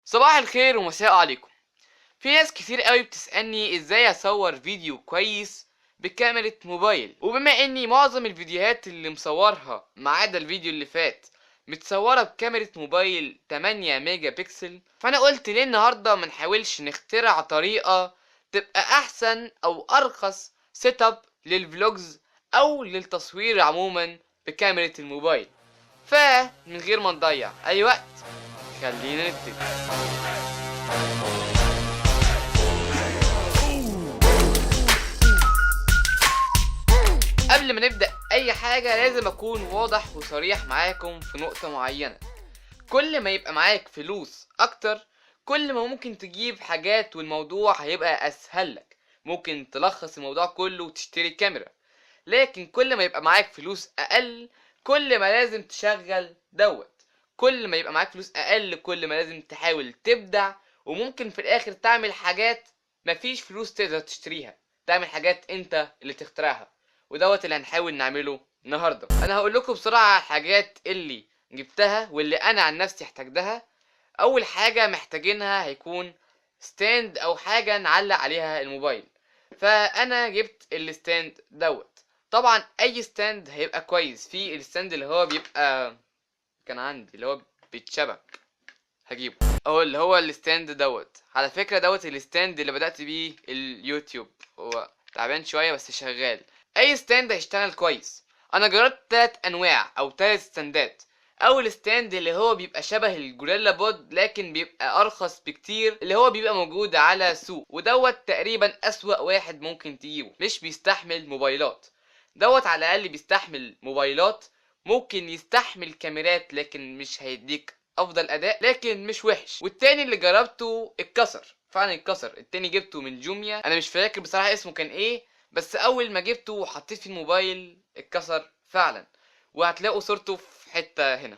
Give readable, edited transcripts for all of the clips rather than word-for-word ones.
صباح الخير ومساء عليكم. في ناس كتير قوي بتسألني ازاي اصور فيديو كويس بكاميرا موبايل، وبما اني معظم الفيديوهات اللي مصورها ما عدا الفيديو اللي فات متصورة بكاميرا موبايل 8 ميجا بكسل، فانا قلت ليه النهاردة ما نحاولش نخترع طريقة تبقى احسن او ارخص سيت اب للفلوجز او للتصوير عموما بكاميرا الموبايل. فمن غير ما نضيع اي وقت خلينا نبتدي. قبل ما نبدأ أي حاجة لازم أكون واضح وصريح معاكم في نقطة معينة. كل ما يبقى معاك فلوس أكتر كل ما ممكن تجيب حاجات والموضوع هيبقى أسهل لك، ممكن تلخص الموضوع كله وتشتري كاميرا. لكن كل ما يبقى معاك فلوس أقل كل ما لازم تشغل كل ما يبقى معاك فلوس أقل كل ما لازم تحاول تبدع، وممكن في الآخر تعمل حاجات مفيش فلوس تقدر تشتريها، تعمل حاجات انت اللي تخترعها. اللي هنحاول نعمله النهارده. انا هقول لكم بسرعه على الحاجات اللي جبتها واللي انا عن نفسي احتاجتها. اول حاجه محتاجينها هيكون ستاند او حاجه نعلق عليها الموبايل، فانا جبت الستاند طبعا اي ستاند هيبقى كويس. في الستاند اللي هو بيبقى كان عندي اللي هو بيتشبك، هجيبه اهو اللي هو الستاند على فكره الستاند اللي بدأت بيه اليوتيوب. هو تعبان شويه بس شغال. اي ستاند هيشتغل كويس. انا جربت 3 انواع او 3 ستاندات. اول ستاند اللي هو بيبقى شبه الجوريلا بود لكن بيبقى ارخص بكتير، اللي هو بيبقى موجود على سوق، تقريبا اسوأ واحد ممكن تجيبه، مش بيستحمل موبايلات. على الاقل بيستحمل موبايلات، ممكن يستحمل كاميرات لكن مش هيديك افضل اداء، لكن مش وحش. والتاني اللي جربته اتكسر، فعلا اتكسر. التاني جبته من جوميا، انا مش فاكر بصراحة اسمه كان ايه، بس اول ما جبته وحطيت في الموبايل اتكسر فعلا، وهتلاقوا صورته في حتة هنا.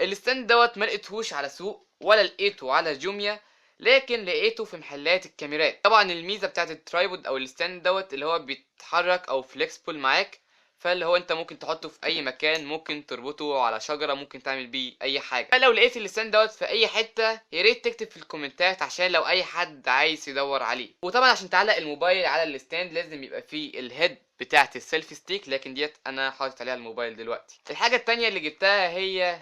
الستاند ما لقيتهوش على سوق ولا لقيته على جوميا، لكن لقيته في محلات الكاميرات. طبعا الميزة بتاعت الترايبود او الستاند اللي هو بيتحرك او فليكسبل معاك، فاللي هو انت ممكن تحطه في اي مكان، ممكن تربطه على شجرة، ممكن تعمل بيه اي حاجة. فلو لقيت الستاند في اي حتة يا ريت تكتب في الكومنتات عشان لو اي حد عايز يدور عليه. وطبعا عشان تعلق الموبايل على الستاند لازم يبقى فيه الهيد بتاعت السيلفي ستيك، لكن انا حاطط عليها الموبايل دلوقتي. الحاجة التانية اللي جبتها هي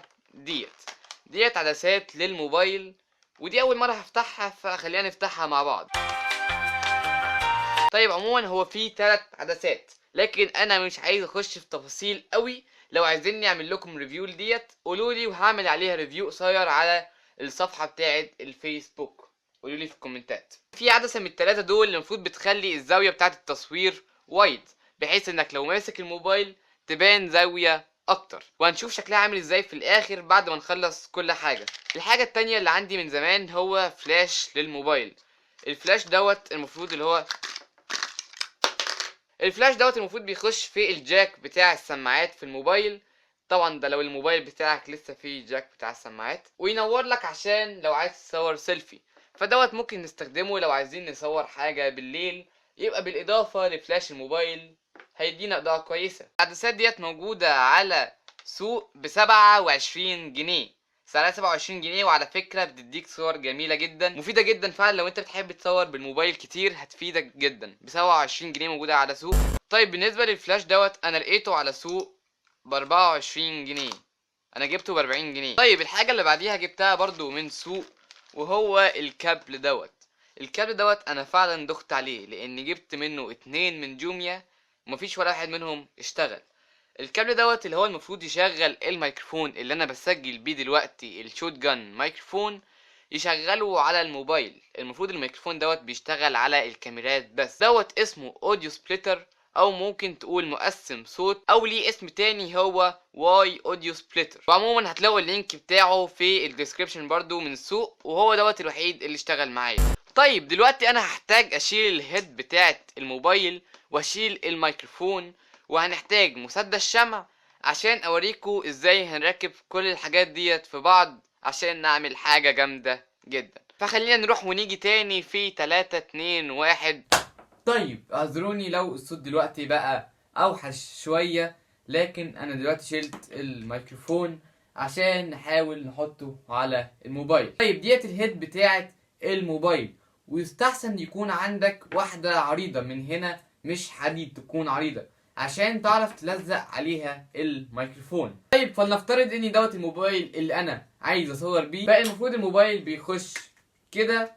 ديت عدسات للموبايل، ودي اول مرة هفتحها فخلينا نفتحها مع بعض. طيب عموما هو في 3 عدسات، لكن انا مش عايز اخش في تفاصيل قوي. لو عايزيني اعمل لكم ريفيو لديت قولولي وهعمل عليها ريفيو قصير على الصفحة بتاعت الفيسبوك، قولولي في الكومنتات. في عدسة من ال3 دول المفروض بتخلي الزاوية بتاعت التصوير وايد، بحيث انك لو ماسك الموبايل تبان زاوية اكتر، وهنشوف شكلها عامل ازاي في الاخر بعد ما نخلص كل حاجة. الحاجة التانية اللي عندي من زمان هو فلاش للموبايل. الفلاش المفروض اللي هو الفلاش المفروض بيخش في الجاك بتاع السماعات في الموبايل. طبعا ده لو الموبايل بتاعك لسه فيه جاك بتاع السماعات، وينور لك عشان لو عايز تصور سيلفي. ممكن نستخدمه لو عايزين نصور حاجة بالليل، يبقى بالاضافة لفلاش الموبايل هيدينا اضاءة كويسة. العدسات موجودة على سوق ب27 جنيه، سعرها 27 جنيه، وعلى فكرة بتديك صور جميلة جدا، مفيدة جدا فعلا. لو انت بتحب تصور بالموبايل كتير هتفيدك جدا. ب27 جنيه موجودة على سوق. طيب بالنسبة للفلاش انا لقيته على سوق ب24 جنيه، انا جبته ب40 جنيه. طيب الحاجة اللي بعديها جبتها برضو من سوق، وهو الكابل الكابل انا فعلا دخت عليه لاني جبت منه 2 من جوميا ومفيش ولا واحد منهم اشتغل. الكابل اللي هو المفروض يشغل الميكروفون اللي انا بسجل بيه دلوقتي، الشوت جان مايكروفون، يشغله على الموبايل. المفروض الميكروفون بيشتغل على الكاميرات بس. اسمه اوديو سبليتر، او ممكن تقول مقسم صوت، او ليه اسم تاني هو واي اوديو سبليتر. وعموما هتلاقوا اللينك بتاعه في الديسكريبشن برضو من السوق، وهو الوحيد اللي اشتغل معايا. طيب دلوقتي انا هحتاج اشيل الهيد بتاعت الموبايل واشيل الميكروفون، وهنحتاج مسدس شمع عشان اوريكم ازاي هنركب كل الحاجات في بعض عشان نعمل حاجة جامدة جدا. فخلينا نروح ونيجي تاني في 3 2 1. طيب اعذروني لو الصوت دلوقتي بقى اوحش شوية، لكن انا دلوقتي شلت الميكروفون عشان نحاول نحطه على الموبايل. طيب ديت الهيد بتاعت الموبايل، ويستحسن يكون عندك واحدة عريضة من هنا، مش حديد، تكون عريضة عشان تعرف تلزق عليها الميكروفون. طيب فلنفترض ان دوت الموبايل اللي انا عايز اصور بيه، فالمفروض الموبايل بيخش كده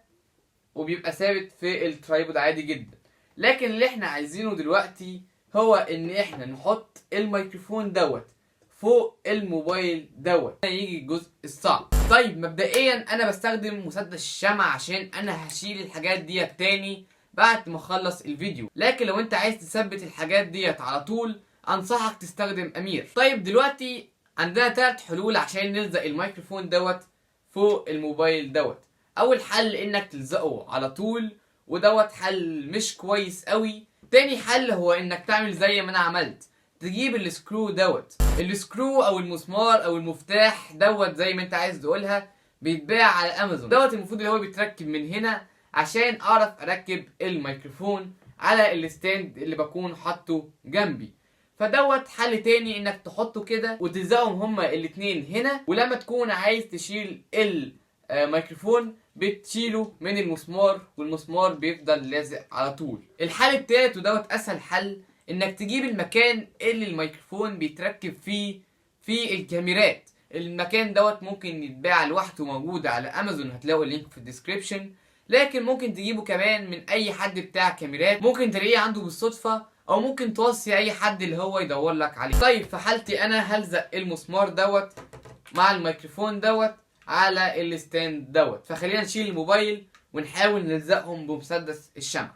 وبيبقى ثابت في الترايبود عادي جدا. لكن اللي احنا عايزينه دلوقتي هو ان احنا نحط الميكروفون دوت فوق الموبايل دوت. يجي الجزء الصعب. طيب مبدئيا انا بستخدم مسدس الشمع عشان انا هشيل الحاجات ديت تاني بعد ما اخلص الفيديو، لكن لو انت عايز تثبت الحاجات ديت على طول انصحك تستخدم امير. طيب دلوقتي عندنا 3 حلول عشان نلزق الميكروفون دوت فوق الموبايل دوت. اول حل انك تلزقه على طول، ودوت حل مش كويس قوي. تاني حل هو انك تعمل زي ما انا عملت، تجيب السكرو دوت. السكرو او المسمار او المفتاح دوت زي ما انت عايز تقولها، بيتباع على امازون. دوت المفروض اللي هو بيتركب من هنا عشان اعرف اركب الميكروفون على الستاند اللي بكون حاطه جنبي. فدوت حل تاني انك تحطه كده وتلزقهم هما الاتنين هنا، ولما تكون عايز تشيل الميكروفون بتشيله من المسمار والمسمار بيفضل لازق على طول. الحل التالت ودوت اسهل حل، انك تجيب المكان اللي الميكروفون بيتركب فيه في الكاميرات. المكان دوت ممكن يتباع لوحده، موجود على امازون، هتلاقوا اللينك في الديسكريبشن. لكن ممكن تجيبه كمان من اي حد بتاع كاميرات، ممكن تلاقيه عنده بالصدفة، او ممكن توصي اي حد اللي هو يدور لك عليه. طيب في حالتي انا هلزق المسمار دوت مع الميكروفون دوت على الستاند دوت. فخلينا نشيل الموبايل ونحاول نلزقهم بمسدس الشمع.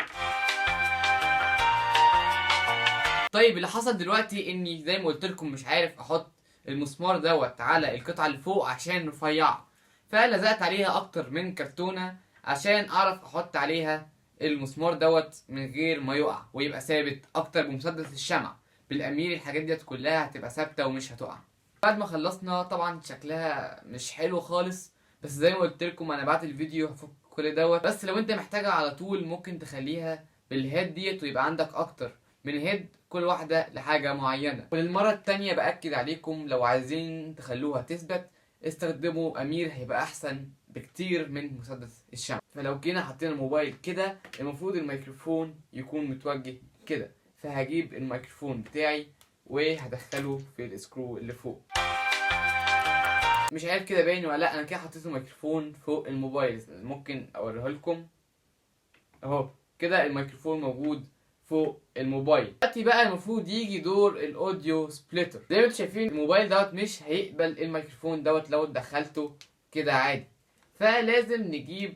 طيب اللي حصل دلوقتي اني زي ما قلت لكم مش عارف احط المسمار دوت على القطعه اللي فوق عشان رفيعه، فلزقت عليها اكتر من كرتونه عشان اعرف احط عليها المسمار دوت من غير ما يقع ويبقى ثابت اكتر بمسدس الشمع. بالامير الحاجات ديت كلها هتبقى ثابته ومش هتقع. بعد ما خلصنا طبعا شكلها مش حلو خالص، بس زي ما قلت لكم انا بعد الفيديو هفك كل دوت. بس لو انت محتاجها على طول ممكن تخليها بالهيد ديت ويبقى عندك اكتر من هيد، كل واحدة لحاجة معينة. وللمرة التانية بأكد عليكم لو عايزين تخلوها تثبت استخدموا أمير، هيبقى أحسن بكتير من مسدس الشمع. فلو جينا حطينا الموبايل كده المفروض الميكروفون يكون متوجه كده، فهجيب الميكروفون بتاعي وهدخله في السكرو اللي فوق. مش عارف كده باين ولا لا، انا كده حطيت الميكروفون فوق الموبايل، ممكن اوريه لكم اهو كده الميكروفون موجود فوق الموبايل. دلوقتي بقى المفروض يجي دور الاوديو سبليتر. زي ما انتم شايفين الموبايل دوت مش هيقبل الميكروفون دوت لو دخلته كده عادي، فلازم نجيب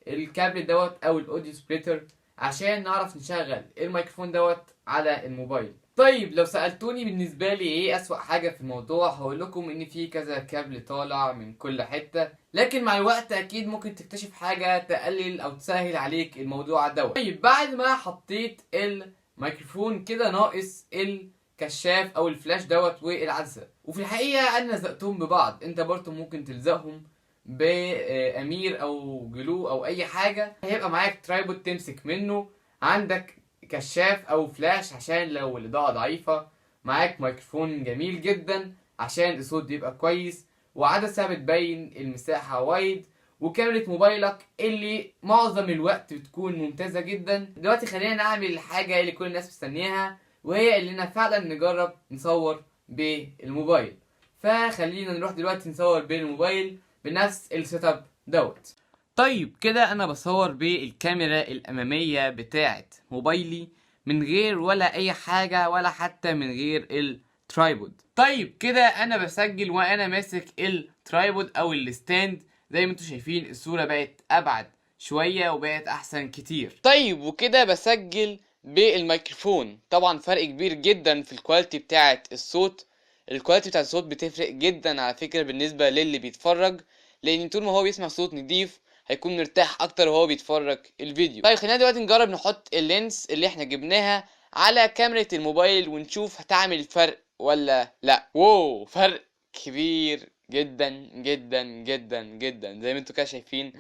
الكابل دوت او الاوديو سبليتر عشان نعرف نشغل الميكروفون دوت على الموبايل. طيب لو سألتوني بالنسبة لي ايه اسوأ حاجة في الموضوع، هقول لكم ان في كذا كابل طالع من كل حتة، لكن مع الوقت اكيد ممكن تكتشف حاجة تقلل او تسهل عليك الموضوع دوت. طيب بعد ما حطيت الميكروفون كده ناقص الكشاف او الفلاش دوت والعدسة، وفي الحقيقة انا لزقتهم ببعض. انت برضه ممكن تلزقهم بامير او جلو او اي حاجة. هيبقى معاك ترايبود تمسك منه، عندك كشاف او فلاش عشان لو الاضاءة ضعيفة، معاك ميكروفون جميل جدا عشان الصوت يبقى كويس، وعدسة بتبين المساحة وايد، وكاميرا موبايلك اللي معظم الوقت بتكون ممتازة جدا. دلوقتي خلينا نعمل الحاجة اللي كل الناس مستنياها، وهي اللي فعلا نجرب نصور بالموبايل. فخلينا نروح دلوقتي نصور بالموبايل بنفس السيت اب دوت. طيب كده انا بصور بالكاميرا الامامية بتاعة موبايلي من غير ولا اي حاجة ولا حتى من غير الترايبود. طيب كده انا بسجل وانا ماسك الترايبود او الستاند. زي ما انتم شايفين الصورة بقت ابعد شوية وبقت احسن كتير. طيب وكده بسجل بالميكروفون. طبعا فرق كبير جدا في الكواليتي بتاعة الصوت. الكواليتي بتاعة الصوت بتفرق جدا على فكرة بالنسبة للي بيتفرج، لان طول ما هو بيسمع صوت نضيف هيكون مرتاح اكتر وهو بيتفرج الفيديو. طيب خلينا دلوقتي نجرب نحط اللينس اللي احنا جبناها على كاميرا الموبايل ونشوف هتعمل فرق ولا لا. واو فرق كبير جدا جدا جدا جدا. زي ما انتوا كده شايفين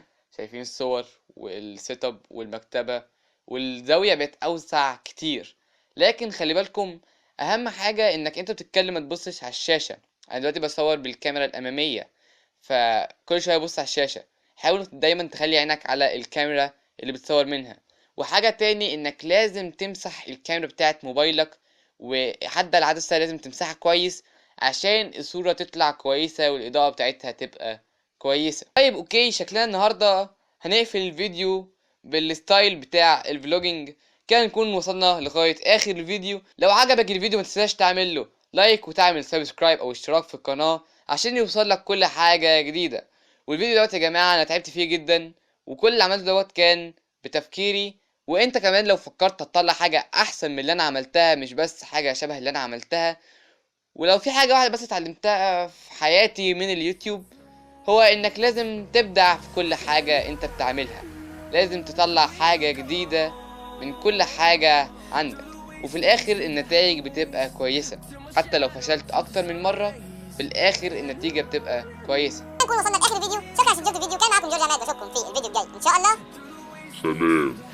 الصور والسيت اب والمكتبة والزاوية بقت اوسع كتير. لكن خلي بالكم اهم حاجة انك انت بتتكلم ما تبصش على الشاشة انا دلوقتي بصور بالكاميرا الاماميه، فكل شويه ابص على الشاشه. حاول دايما تخلي عينك على الكاميرا اللي بتصور منها. وحاجه تاني، انك لازم تمسح الكاميرا بتاعت موبايلك، وحتى العدسه لازم تمسحها كويس عشان الصوره تطلع كويسه والاضاءه بتاعتها تبقى كويسه. طيب اوكي، شكلنا النهارده هنقفل الفيديو بالستايل بتاع الفلوجينج. كده نكون وصلنا لغايه اخر الفيديو. لو عجبك الفيديو ما تنساش تعمل له لايك وتعمل سبسكرايب او اشتراك في القناه عشان يوصل لك كل حاجه جديده. والفيديو دوت يا جماعه انا تعبت فيه جدا، وكل اللي عملته دوت كان بتفكيري. وانت كمان لو فكرت تطلع حاجه احسن من اللي انا عملتها، مش بس حاجه شبه اللي انا عملتها. ولو في حاجه واحده بس اتعلمتها في حياتي من اليوتيوب، هو انك لازم تبدع في كل حاجه انت بتعملها. لازم تطلع حاجه جديده من كل حاجه عندك، وفي الاخر النتائج بتبقى كويسه. حتى لو فشلت اكتر من مره، في الاخر النتيجه بتبقى كويسه. نكون وصلنا لاخر الفيديو. شكرا على مشاهدة الفيديو. كان معكم جورج عماد، واشوفكم في الفيديو الجاي ان شاء الله. سلام.